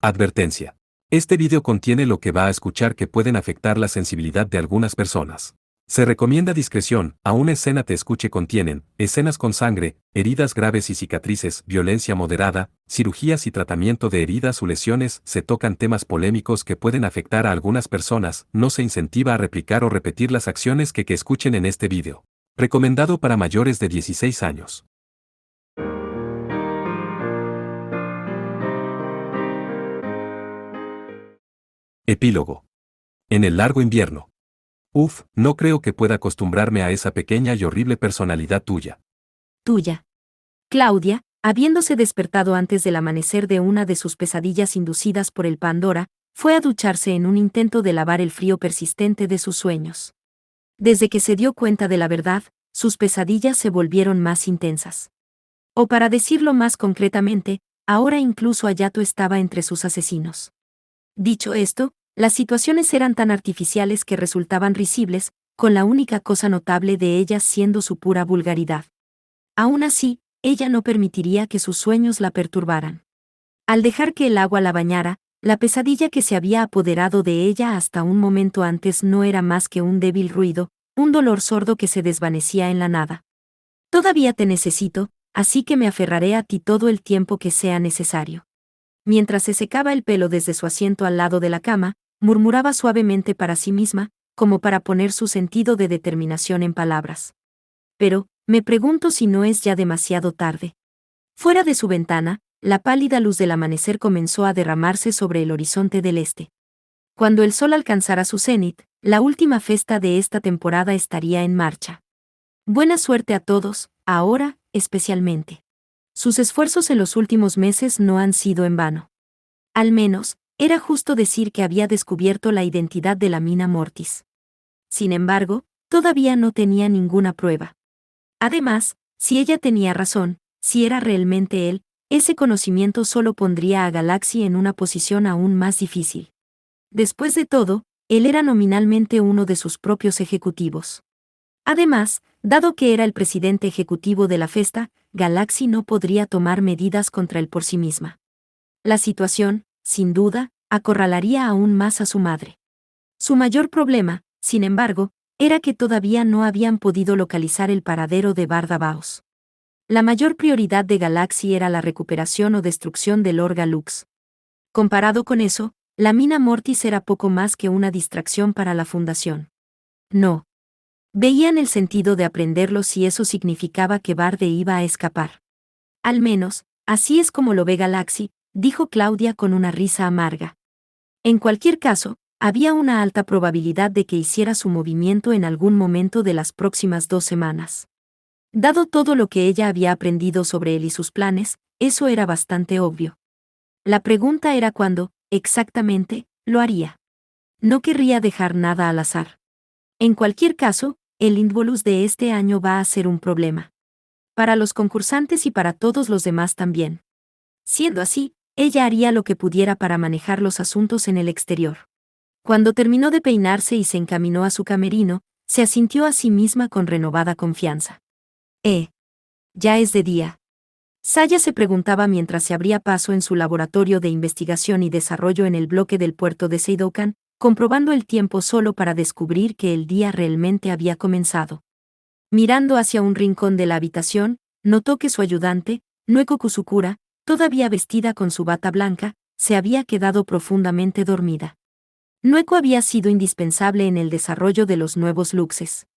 Advertencia. Este video contiene lo que va a escuchar que pueden afectar la sensibilidad de algunas personas. Se recomienda discreción, aún escena te escuche contienen, escenas con sangre, heridas graves y cicatrices, violencia moderada, cirugías y tratamiento de heridas o lesiones, se tocan temas polémicos que pueden afectar a algunas personas, no se incentiva a replicar o repetir las acciones que escuchen en este video. Recomendado para mayores de 16 años. Epílogo. En el largo invierno. Uf, no creo que pueda acostumbrarme a esa pequeña y horrible personalidad tuya. Tuya. Claudia, habiéndose despertado antes del amanecer de una de sus pesadillas inducidas por el Pandora, fue a ducharse en un intento de lavar el frío persistente de sus sueños. Desde que se dio cuenta de la verdad, sus pesadillas se volvieron más intensas. O para decirlo más concretamente, ahora incluso Hayato estaba entre sus asesinos. Dicho esto, las situaciones eran tan artificiales que resultaban risibles, con la única cosa notable de ellas siendo su pura vulgaridad. Aún así, ella no permitiría que sus sueños la perturbaran. Al dejar que el agua la bañara, la pesadilla que se había apoderado de ella hasta un momento antes no era más que un débil ruido, un dolor sordo que se desvanecía en la nada. Todavía te necesito, así que me aferraré a ti todo el tiempo que sea necesario. Mientras se secaba el pelo desde su asiento al lado de la cama, murmuraba suavemente para sí misma, como para poner su sentido de determinación en palabras. Pero, me pregunto si no es ya demasiado tarde. Fuera de su ventana, la pálida luz del amanecer comenzó a derramarse sobre el horizonte del este. Cuando el sol alcanzara su cenit, la última fiesta de esta temporada estaría en marcha. Buena suerte a todos, ahora, especialmente. Sus esfuerzos en los últimos meses no han sido en vano. Al menos, era justo decir que había descubierto la identidad de la mina Mortis. Sin embargo, todavía no tenía ninguna prueba. Además, si ella tenía razón, si era realmente él, ese conocimiento solo pondría a Galaxy en una posición aún más difícil. Después de todo, él era nominalmente uno de sus propios ejecutivos. Además, dado que era el presidente ejecutivo de la fiesta, Galaxy no podría tomar medidas contra él por sí misma. La situación, sin duda, acorralaría aún más a su madre. Su mayor problema, sin embargo, era que todavía no habían podido localizar el paradero de Bardabaos. La mayor prioridad de Galaxy era la recuperación o destrucción del Orga Lux. Comparado con eso, la mina Mortis era poco más que una distracción para la Fundación. No. Veían el sentido de aprenderlo si eso significaba que Barde iba a escapar. Al menos, así es como lo ve Galaxy, dijo Claudia con una risa amarga. En cualquier caso, había una alta probabilidad de que hiciera su movimiento en algún momento de las próximas 2 semanas. Dado todo lo que ella había aprendido sobre él y sus planes, eso era bastante obvio. La pregunta era cuándo, exactamente, lo haría. No querría dejar nada al azar. En cualquier caso, el Indvolus de este año va a ser un problema. Para los concursantes y para todos los demás también. Siendo así, ella haría lo que pudiera para manejar los asuntos en el exterior. Cuando terminó de peinarse y se encaminó a su camerino, se asintió a sí misma con renovada confianza. Ya es de día. Saya se preguntaba mientras se abría paso en su laboratorio de investigación y desarrollo en el bloque del puerto de Seidokan, comprobando el tiempo solo para descubrir que el día realmente había comenzado. Mirando hacia un rincón de la habitación, notó que su ayudante, Nueko Kusukura, todavía vestida con su bata blanca, se había quedado profundamente dormida. Nueko había sido indispensable en el desarrollo de los nuevos luxes.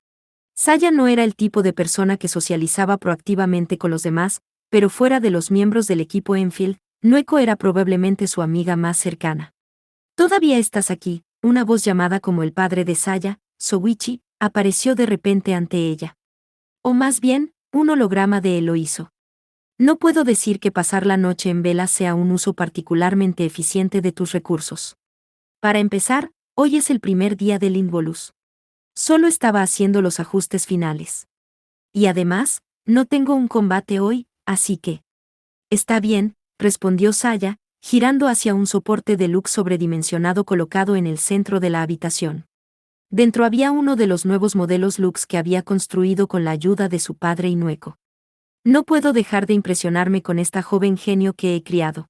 Saya no era el tipo de persona que socializaba proactivamente con los demás, pero fuera de los miembros del equipo Enfield, Nueko era probablemente su amiga más cercana. «¿Todavía estás aquí?», una voz llamada como el padre de Saya, Soichi, apareció de repente ante ella. O más bien, un holograma de él lo hizo. No puedo decir que pasar la noche en vela sea un uso particularmente eficiente de tus recursos. Para empezar, hoy es el primer día del Indvolus. Solo estaba haciendo los ajustes finales. Y además, no tengo un combate hoy, así que... Está bien, respondió Saya, girando hacia un soporte de lux sobredimensionado colocado en el centro de la habitación. Dentro había uno de los nuevos modelos Lux que había construido con la ayuda de su padre y Nueko. No puedo dejar de impresionarme con esta joven genio que he criado.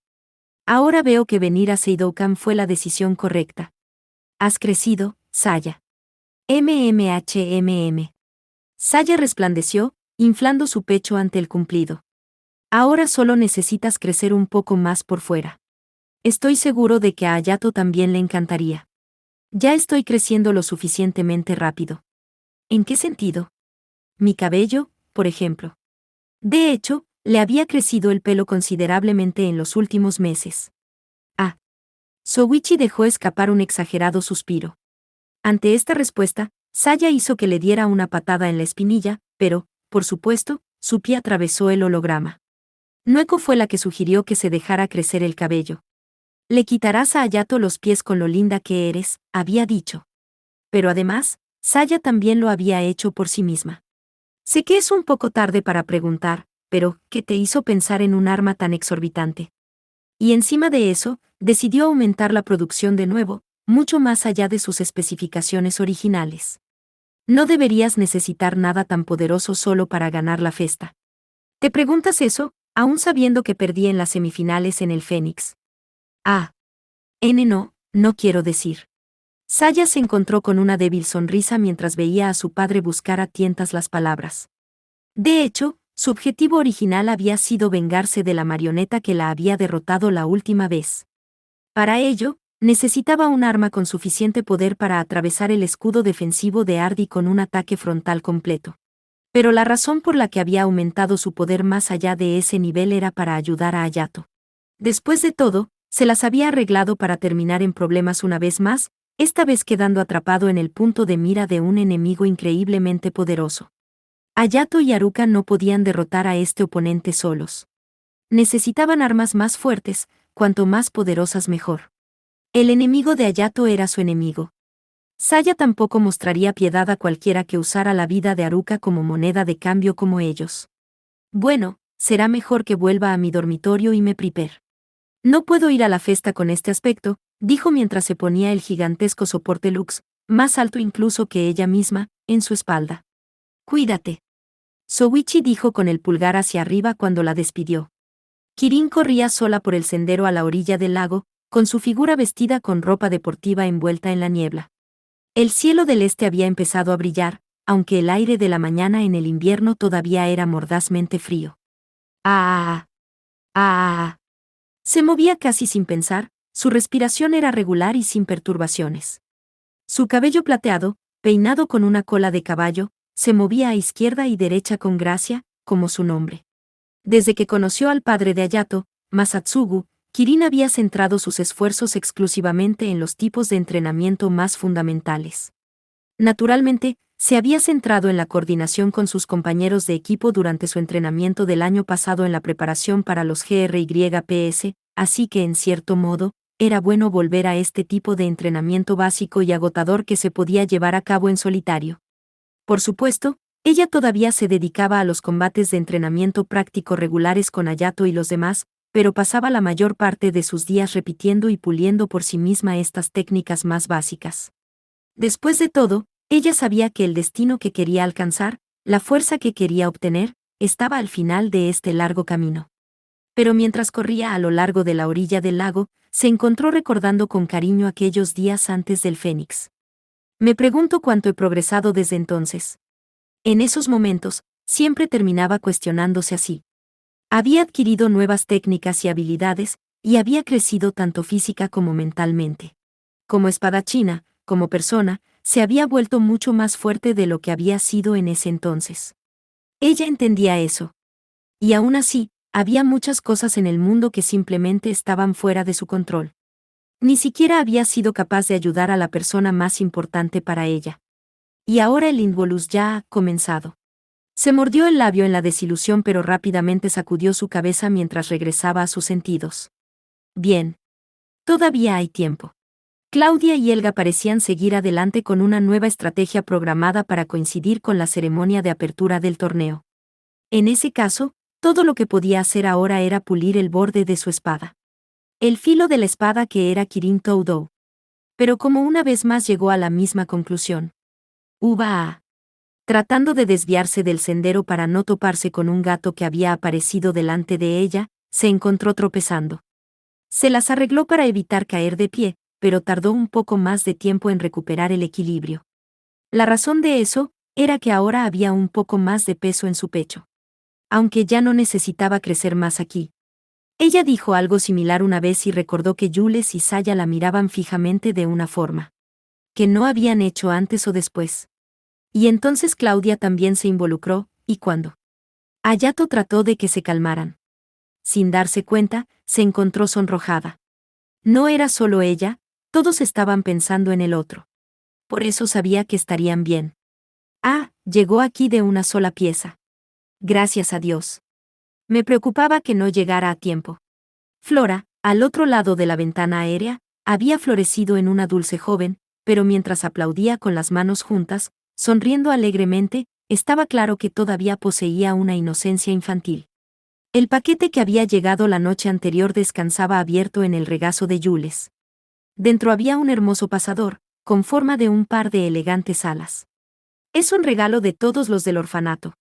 Ahora veo que venir a Seidoukan fue la decisión correcta. Has crecido, Saya. MMHMM. Saya resplandeció, inflando su pecho ante el cumplido. Ahora solo necesitas crecer un poco más por fuera. Estoy seguro de que a Hayato también le encantaría. Ya estoy creciendo lo suficientemente rápido. ¿En qué sentido? Mi cabello, por ejemplo. De hecho, le había crecido el pelo considerablemente en los últimos meses. Ah. Soichi dejó escapar un exagerado suspiro. Ante esta respuesta, Saya hizo que le diera una patada en la espinilla, pero, por supuesto, su pie atravesó el holograma. Nueko fue la que sugirió que se dejara crecer el cabello. Le quitarás a Hayato los pies con lo linda que eres, había dicho. Pero además, Saya también lo había hecho por sí misma. Sé que es un poco tarde para preguntar, pero, ¿qué te hizo pensar en un arma tan exorbitante? Y encima de eso, decidió aumentar la producción de nuevo, mucho más allá de sus especificaciones originales. No deberías necesitar nada tan poderoso solo para ganar la fiesta. ¿Te preguntas eso, aún sabiendo que perdí en las semifinales en el Fénix? Ah. No quiero decir. Saya se encontró con una débil sonrisa mientras veía a su padre buscar a tientas las palabras. De hecho, su objetivo original había sido vengarse de la marioneta que la había derrotado la última vez. Para ello, necesitaba un arma con suficiente poder para atravesar el escudo defensivo de Ardi con un ataque frontal completo. Pero la razón por la que había aumentado su poder más allá de ese nivel era para ayudar a Hayato. Después de todo, se las había arreglado para terminar en problemas una vez más, esta vez quedando atrapado en el punto de mira de un enemigo increíblemente poderoso. Hayato y Haruka no podían derrotar a este oponente solos. Necesitaban armas más fuertes, cuanto más poderosas mejor. El enemigo de Hayato era su enemigo. Saya tampoco mostraría piedad a cualquiera que usara la vida de Haruka como moneda de cambio como ellos. Bueno, será mejor que vuelva a mi dormitorio y me prepare. No puedo ir a la fiesta con este aspecto, dijo mientras se ponía el gigantesco soporte Lux, más alto incluso que ella misma, en su espalda. Cuídate. Soichi dijo con el pulgar hacia arriba cuando la despidió. Kirin corría sola por el sendero a la orilla del lago, con su figura vestida con ropa deportiva envuelta en la niebla. El cielo del este había empezado a brillar, aunque el aire de la mañana en el invierno todavía era mordazmente frío. ¡Ah! ¡Ah! Se movía casi sin pensar, su respiración era regular y sin perturbaciones. Su cabello plateado, peinado con una cola de caballo, se movía a izquierda y derecha con gracia, como su nombre. Desde que conoció al padre de Hayato, Masatsugu, Kirin había centrado sus esfuerzos exclusivamente en los tipos de entrenamiento más fundamentales. Naturalmente, se había centrado en la coordinación con sus compañeros de equipo durante su entrenamiento del año pasado en la preparación para los GRYPS, así que en cierto modo, era bueno volver a este tipo de entrenamiento básico y agotador que se podía llevar a cabo en solitario. Por supuesto, ella todavía se dedicaba a los combates de entrenamiento práctico regulares con Hayato y los demás, pero pasaba la mayor parte de sus días repitiendo y puliendo por sí misma estas técnicas más básicas. Después de todo, ella sabía que el destino que quería alcanzar, la fuerza que quería obtener, estaba al final de este largo camino. Pero mientras corría a lo largo de la orilla del lago, se encontró recordando con cariño aquellos días antes del Fénix. Me pregunto cuánto he progresado desde entonces. En esos momentos, siempre terminaba cuestionándose así. Había adquirido nuevas técnicas y habilidades, y había crecido tanto física como mentalmente. Como espadachina, como persona, se había vuelto mucho más fuerte de lo que había sido en ese entonces. Ella entendía eso. Y aún así, había muchas cosas en el mundo que simplemente estaban fuera de su control. Ni siquiera había sido capaz de ayudar a la persona más importante para ella. Y ahora el Involus ya ha comenzado. Se mordió el labio en la desilusión pero rápidamente sacudió su cabeza mientras regresaba a sus sentidos. Bien. Todavía hay tiempo. Claudia y Helga parecían seguir adelante con una nueva estrategia programada para coincidir con la ceremonia de apertura del torneo. En ese caso, todo lo que podía hacer ahora era pulir el borde de su espada. El filo de la espada que era Kirin Toudou. Pero como una vez más llegó a la misma conclusión. Uva. Tratando de desviarse del sendero para no toparse con un gato que había aparecido delante de ella, se encontró tropezando. Se las arregló para evitar caer de pie, pero tardó un poco más de tiempo en recuperar el equilibrio. La razón de eso era que ahora había un poco más de peso en su pecho. Aunque ya no necesitaba crecer más aquí. Ella dijo algo similar una vez y recordó que Jules y Saya la miraban fijamente de una forma que no habían hecho antes o después. Y entonces Claudia también se involucró, y cuando Hayato trató de que se calmaran. Sin darse cuenta, se encontró sonrojada. No era solo ella, todos estaban pensando en el otro. Por eso sabía que estarían bien. Ah, llegó aquí de una sola pieza. Gracias a Dios. Me preocupaba que no llegara a tiempo. Flora, al otro lado de la ventana aérea, había florecido en una dulce joven, pero mientras aplaudía con las manos juntas, sonriendo alegremente, estaba claro que todavía poseía una inocencia infantil. El paquete que había llegado la noche anterior descansaba abierto en el regazo de Jules. Dentro había un hermoso pasador, con forma de un par de elegantes alas. Es un regalo de todos los del orfanato.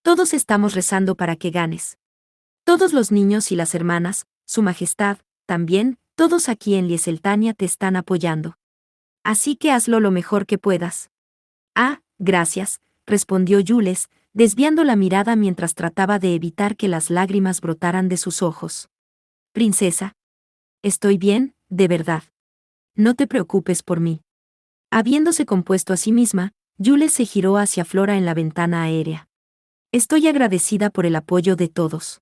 Todos estamos rezando para que ganes. Todos los niños y las hermanas, Su Majestad, también, todos aquí en Lieseltania te están apoyando. Así que hazlo lo mejor que puedas. Ah, gracias, respondió Jules, desviando la mirada mientras trataba de evitar que las lágrimas brotaran de sus ojos. Princesa. Estoy bien, de verdad. No te preocupes por mí. Habiéndose compuesto a sí misma, Jules se giró hacia Flora en la ventana aérea. Estoy agradecida por el apoyo de todos.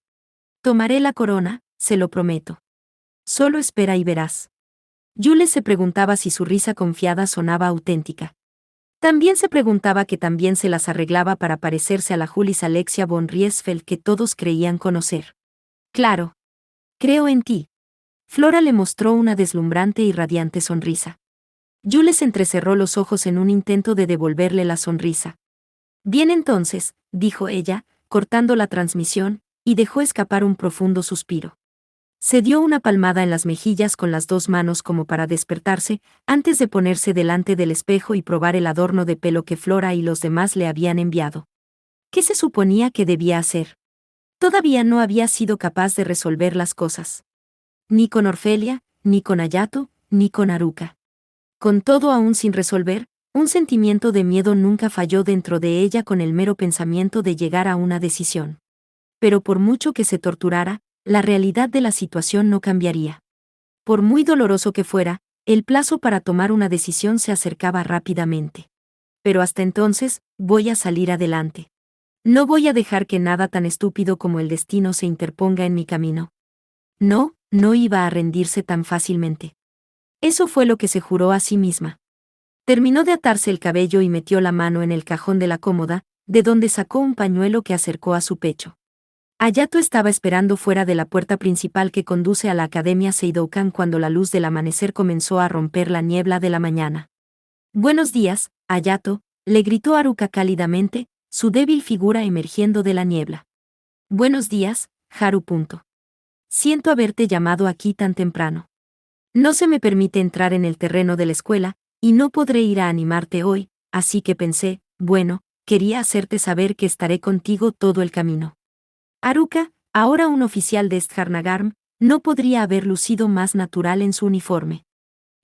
Tomaré la corona, se lo prometo. Solo espera y verás. Jules se preguntaba si su risa confiada sonaba auténtica. También se preguntaba que también se las arreglaba para parecerse a la Julis Alexia von Riesfeld que todos creían conocer. Claro. Creo en ti. Flora le mostró una deslumbrante y radiante sonrisa. Jules entrecerró los ojos en un intento de devolverle la sonrisa. Bien entonces, dijo ella, cortando la transmisión, y dejó escapar un profundo suspiro. Se dio una palmada en las mejillas con las dos manos como para despertarse, antes de ponerse delante del espejo y probar el adorno de pelo que Flora y los demás le habían enviado. ¿Qué se suponía que debía hacer? Todavía no había sido capaz de resolver las cosas. Ni con Orfelia, ni con Hayato, ni con Haruka. Con todo aún sin resolver, un sentimiento de miedo nunca falló dentro de ella con el mero pensamiento de llegar a una decisión. Pero por mucho que se torturara, la realidad de la situación no cambiaría. Por muy doloroso que fuera, el plazo para tomar una decisión se acercaba rápidamente. Pero hasta entonces, voy a salir adelante. No voy a dejar que nada tan estúpido como el destino se interponga en mi camino. No, no iba a rendirse tan fácilmente. Eso fue lo que se juró a sí misma. Terminó de atarse el cabello y metió la mano en el cajón de la cómoda, de donde sacó un pañuelo que acercó a su pecho. Hayato estaba esperando fuera de la puerta principal que conduce a la Academia Seidoukan cuando la luz del amanecer comenzó a romper la niebla de la mañana. Buenos días, Hayato, le gritó Haruka cálidamente, su débil figura emergiendo de la niebla. Buenos días, Haru. Siento haberte llamado aquí tan temprano. No se me permite entrar en el terreno de la escuela, y no podré ir a animarte hoy, así que pensé, bueno, quería hacerte saber que estaré contigo todo el camino. Haruka, ahora un oficial de Stjarnagarm, no podría haber lucido más natural en su uniforme.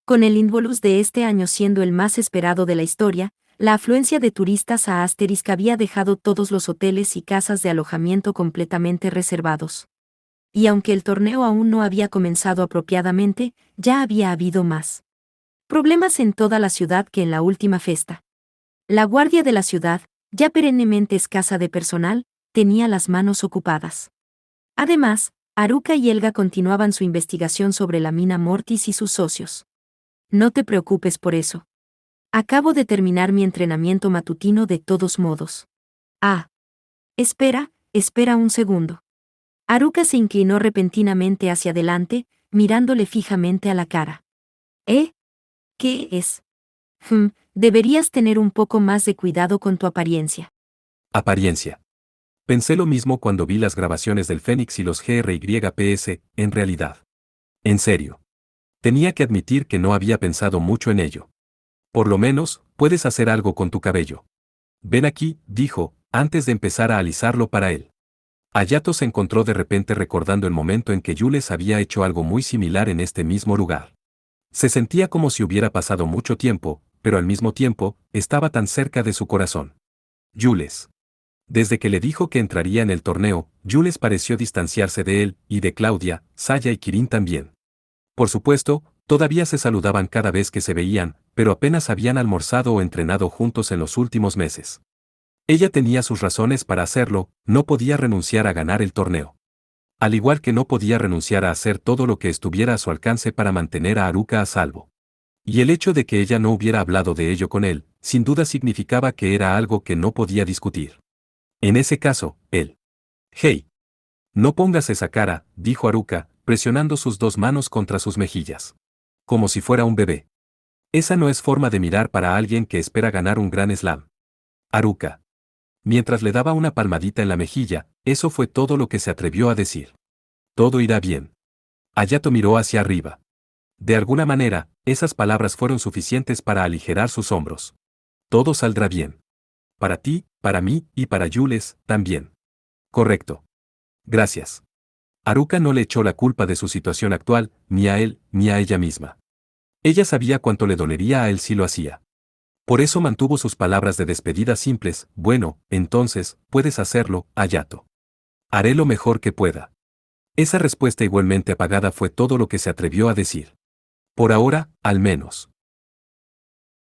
Con el Involus de este año siendo el más esperado de la historia, la afluencia de turistas a Asterisk había dejado todos los hoteles y casas de alojamiento completamente reservados. Y aunque el torneo aún no había comenzado apropiadamente, ya había habido más problemas en toda la ciudad que en la última festa. La guardia de la ciudad, ya perennemente escasa de personal, tenía las manos ocupadas. Además, Haruka y Helga continuaban su investigación sobre la mina Mortis y sus socios. No te preocupes por eso. Acabo de terminar mi entrenamiento matutino de todos modos. Ah. Espera un segundo. Haruka se inclinó repentinamente hacia adelante, mirándole fijamente a la cara. ¿Qué es? Deberías tener un poco más de cuidado con tu apariencia. Apariencia. Pensé lo mismo cuando vi las grabaciones del Fénix y los GRYPS, en realidad. En serio. Tenía que admitir que no había pensado mucho en ello. Por lo menos, puedes hacer algo con tu cabello. Ven aquí, dijo, antes de empezar a alisarlo para él. Hayato se encontró de repente recordando el momento en que Jules había hecho algo muy similar en este mismo lugar. Se sentía como si hubiera pasado mucho tiempo, pero al mismo tiempo, estaba tan cerca de su corazón. Jules. Desde que le dijo que entraría en el torneo, Jules pareció distanciarse de él, y de Claudia, Saya y Kirin también. Por supuesto, todavía se saludaban cada vez que se veían, pero apenas habían almorzado o entrenado juntos en los últimos meses. Ella tenía sus razones para hacerlo, no podía renunciar a ganar el torneo. Al igual que no podía renunciar a hacer todo lo que estuviera a su alcance para mantener a Haruka a salvo. Y el hecho de que ella no hubiera hablado de ello con él, sin duda significaba que era algo que no podía discutir. En ese caso, él. Hey. No pongas esa cara, dijo Haruka, presionando sus dos manos contra sus mejillas. Como si fuera un bebé. Esa no es forma de mirar para alguien que espera ganar un gran slam. Haruka. Mientras le daba una palmadita en la mejilla, eso fue todo lo que se atrevió a decir. Todo irá bien. Hayato miró hacia arriba. De alguna manera, esas palabras fueron suficientes para aligerar sus hombros. Todo saldrá bien. Para ti, para mí y para Jules, también. Correcto. Gracias. Haruka no le echó la culpa de su situación actual, ni a él, ni a ella misma. Ella sabía cuánto le dolería a él si lo hacía. Por eso mantuvo sus palabras de despedida simples: bueno, entonces, puedes hacerlo, Hayato. Haré lo mejor que pueda. Esa respuesta igualmente apagada fue todo lo que se atrevió a decir. Por ahora, al menos.